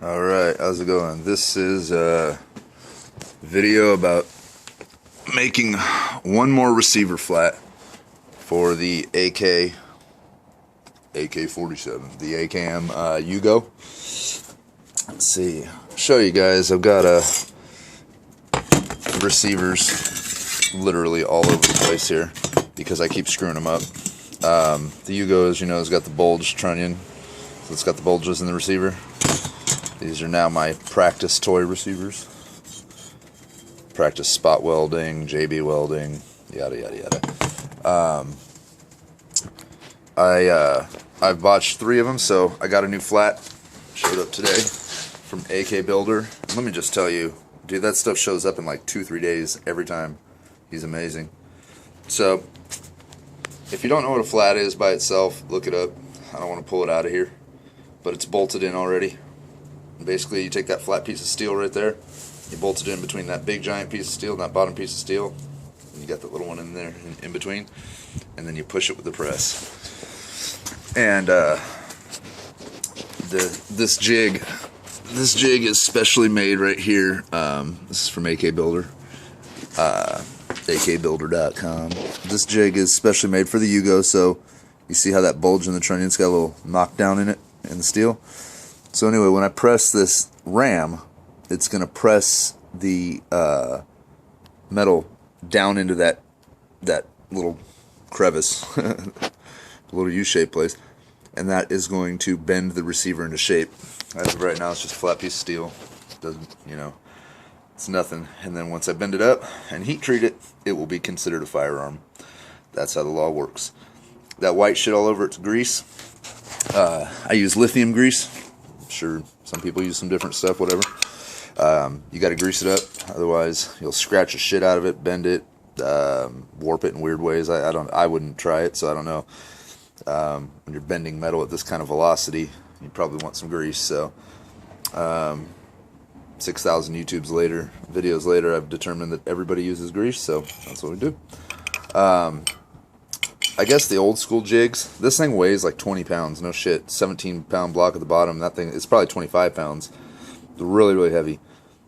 Alright, how's it going? This is a video about making one more receiver flat for the AK-47, the AKM Yugo. Let's see, show you guys. I've got receivers literally all over the place here because I keep screwing them up. The Yugo, as you know, has got the bulge trunnion, so it's got the bulges in the receiver. These are now my practice toy receivers. Practice spot welding, JB welding, yada yada yada. I've botched 3 of them, so I got a new flat. Showed up today from AK Builder. Let me just tell you, dude, that stuff shows up in like 2-3 days every time. He's amazing. So, if you don't know what a flat is by itself, look it up. I don't want to pull it out of here, but it's bolted in already. Basically, you take that flat piece of steel right there, you bolt it in between that big giant piece of steel and that bottom piece of steel, and you got the little one in there in between, and then you push it with the press. And this jig is specially made right here. This is from AK Builder, akbuilder.com. This jig is specially made for the Yugo, so you see how that bulge in the trunnion's got a little knockdown in it in the steel. So anyway, when I press this ram, it's going to press the metal down into that little crevice, little U-shaped place, and that is going to bend the receiver into shape. As of right now, it's just a flat piece of steel. Doesn't, it's nothing. And then once I bend it up and heat treat it, it will be considered a firearm. That's how the law works. That white shit all over it's grease. I use lithium grease. Sure, some people use some different stuff, whatever. You got to grease it up, otherwise you'll scratch the shit out of it, bend it, warp it in weird ways. I wouldn't try it, so I don't know. When you're bending metal at this kind of velocity, you probably want some grease. So 6,000 videos later, I've determined that everybody uses grease, so that's what we do. I guess the old school jigs, this thing weighs like 20 pounds, no shit. 17-pound block at the bottom, that thing, it's probably 25 pounds. It's really, really heavy.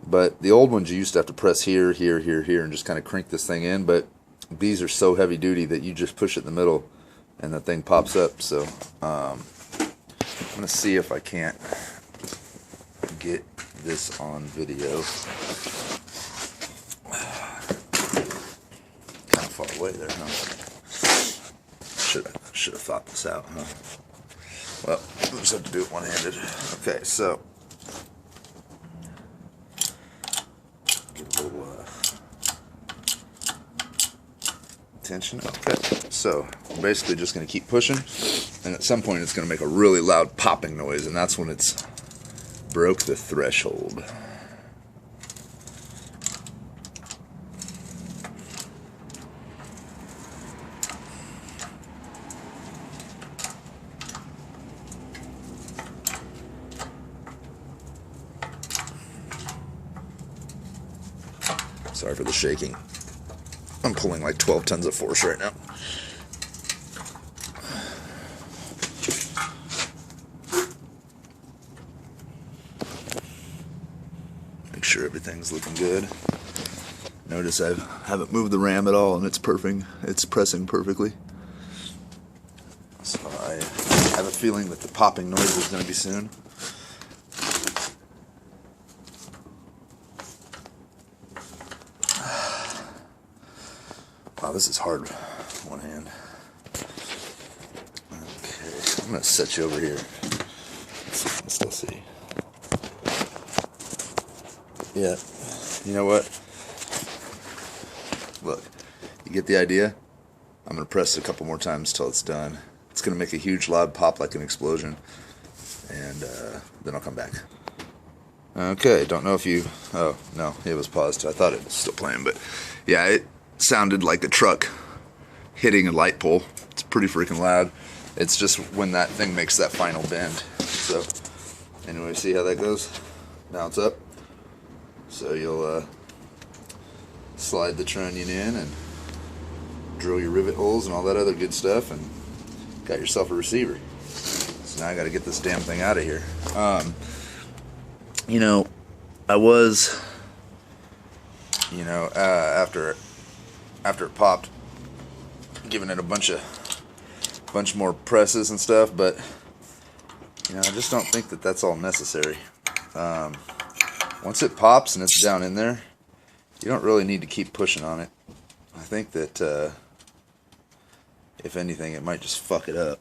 But the old ones, you used to have to press here, here, here, here, and just kind of crank this thing in. But these are so heavy duty that you just push it in the middle, and the thing pops up. So I'm going to see if I can't get this on video. Kind of far away there, huh? Should have thought this out, huh? Well, we'll just have to do it one-handed. Okay, so get a little tension. Okay, so I'm basically just going to keep pushing, and at some point it's going to make a really loud popping noise, and that's when it's broke the threshold. Sorry for the shaking. I'm pulling like 12 tons of force right now. Make sure everything's looking good. Notice I haven't moved the ram at all, and it's perfect. It's pressing perfectly. So I have a feeling that the popping noise is going to be soon. Wow, this is hard. One hand. Okay, I'm going to set you over here. Let's still see. Yeah, you know what? Look, you get the idea? I'm going to press it a couple more times till it's done. It's going to make a huge loud pop like an explosion. And then I'll come back. Okay, don't know if you... Oh, no, it was paused. I thought it was still playing, but yeah, it sounded like a truck hitting a light pole. It's pretty freaking loud. It's just when that thing makes that final bend. So anyway, see how that goes? Now it's up. So you'll slide the trunnion in and drill your rivet holes and all that other good stuff, and got yourself a receiver. So now I got to get this damn thing out of here. you know, I was, after it popped, giving it a bunch more presses and stuff, but I just don't think that that's all necessary. Once it pops and it's down in there, you don't really need to keep pushing on it. I think that if anything, it might just fuck it up.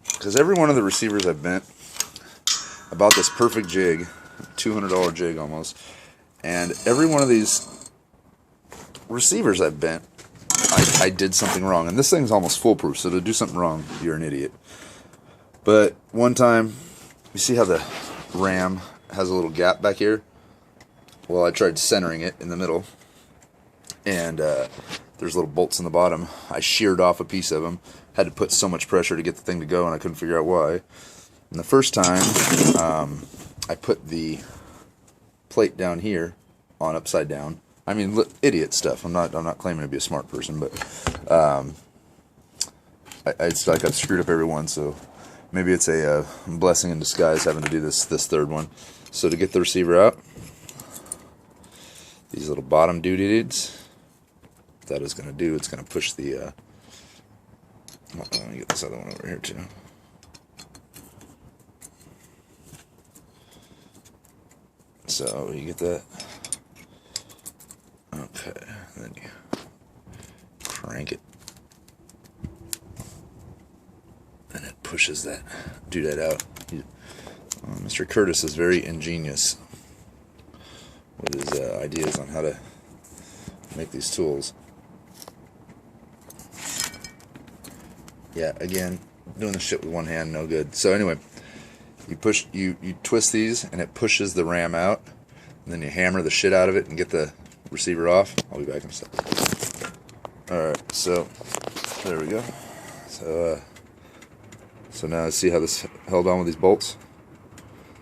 Because every one of the receivers I've bent, I bought this perfect jig, $200 jig almost, and every one of these receivers I've bent, I did something wrong. And this thing's almost foolproof, so to do something wrong, you're an idiot. But one time, you see how the ram has a little gap back here? Well, I tried centering it in the middle, and there's little bolts in the bottom. I sheared off a piece of them, had to put so much pressure to get the thing to go, and I couldn't figure out why. And the first time, I put the plate down here on upside down. I mean, idiot stuff. I'm not claiming to be a smart person, but it's like I've screwed up every one. So maybe it's a blessing in disguise having to do this third one. So to get the receiver out, these little bottom dudes, that is going to do. It's going to push the. Let me get this other one over here too. So you get that. Okay, then you crank it, and it pushes that doodad out. Mr. Curtis is very ingenious with his ideas on how to make these tools. Yeah, again, doing the shit with one hand, no good. So anyway, you twist these, and it pushes the ram out, and then you hammer the shit out of it and get the receiver off. I'll be back in a second. Alright, so there we go. So now see how this held on with these bolts?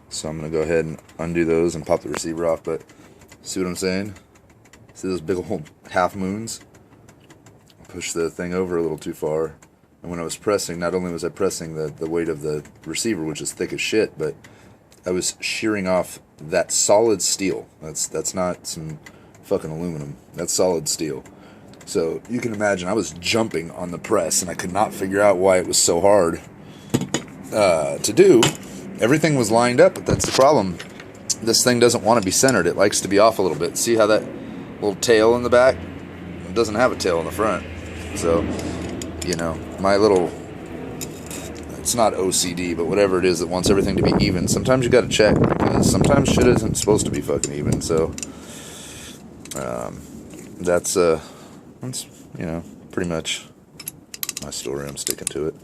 So I'm going to go ahead and undo those and pop the receiver off, but see what I'm saying? See those big old half moons? Push the thing over a little too far. And when I was pressing, not only was I pressing the weight of the receiver, which is thick as shit, but I was shearing off that solid steel. That's not some fucking aluminum. That's solid steel. So you can imagine I was jumping on the press, and I could not figure out why it was so hard to do. Everything was lined up, but that's the problem. This thing doesn't want to be centered. It likes to be off a little bit. See how that little tail in the back? It doesn't have a tail in the front. So, my little, it's not OCD, but whatever it is that wants everything to be even. Sometimes you got to check, because sometimes shit isn't supposed to be fucking even. So, that's pretty much my story. I'm sticking to it.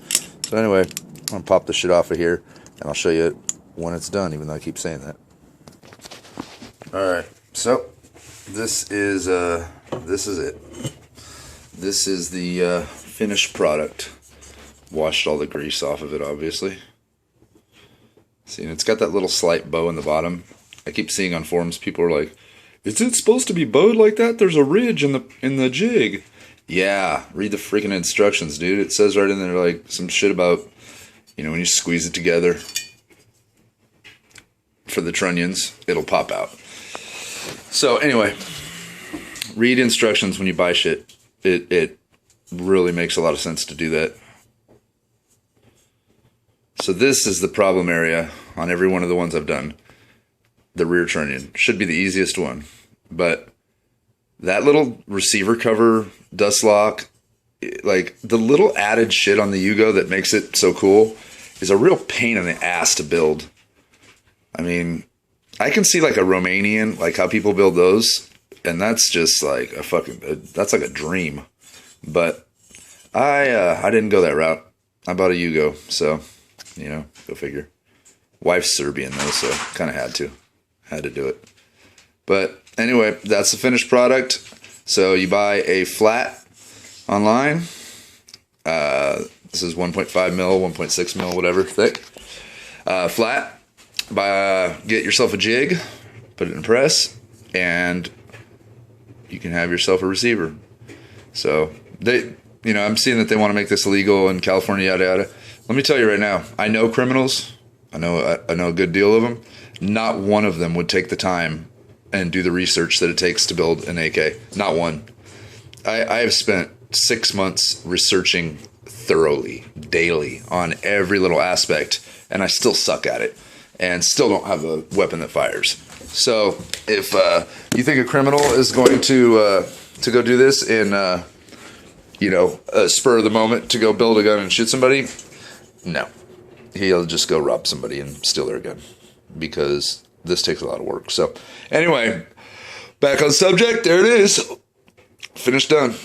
So anyway, I'm gonna pop the shit off of here, and I'll show you when it's done, even though I keep saying that. Alright, so this is it. This is the finished product. Washed all the grease off of it, obviously. See, and it's got that little slight bow in the bottom. I keep seeing on forums people are like, "Is it supposed to be bowed like that? There's a ridge in the jig." Yeah, read the freaking instructions, dude. It says right in there like some shit about, when you squeeze it together for the trunnions, it'll pop out. So anyway, read instructions when you buy shit. It really makes a lot of sense to do that. So this is the problem area on every one of the ones I've done. The rear trunnion should be the easiest one, but that little receiver cover, dust lock, like the little added shit on the Yugo that makes it so cool is a real pain in the ass to build. I mean, I can see like a Romanian, like how people build those, and that's just like that's like a dream. But I didn't go that route. I bought a Yugo, so, go figure. Wife's Serbian though, so kind of had to do it. But anyway, that's the finished product. So you buy a flat online. This is 1.5 mil, 1.6 mil, whatever, thick. Flat. Get yourself a jig, put it in a press, and you can have yourself a receiver. So I'm seeing that they want to make this illegal in California, yada yada. Let me tell you right now, I know criminals I know a good deal of them. Not one of them would take the time and do the research that it takes to build an AK. Not one. I have spent 6 months researching thoroughly, daily, on every little aspect, and I still suck at it, and still don't have a weapon that fires. So if you think a criminal is going to go do this in a spur of the moment to go build a gun and shoot somebody, no, he'll just go rob somebody and steal their gun, because this takes a lot of work. So anyway, back on subject. There it is. Finished, done.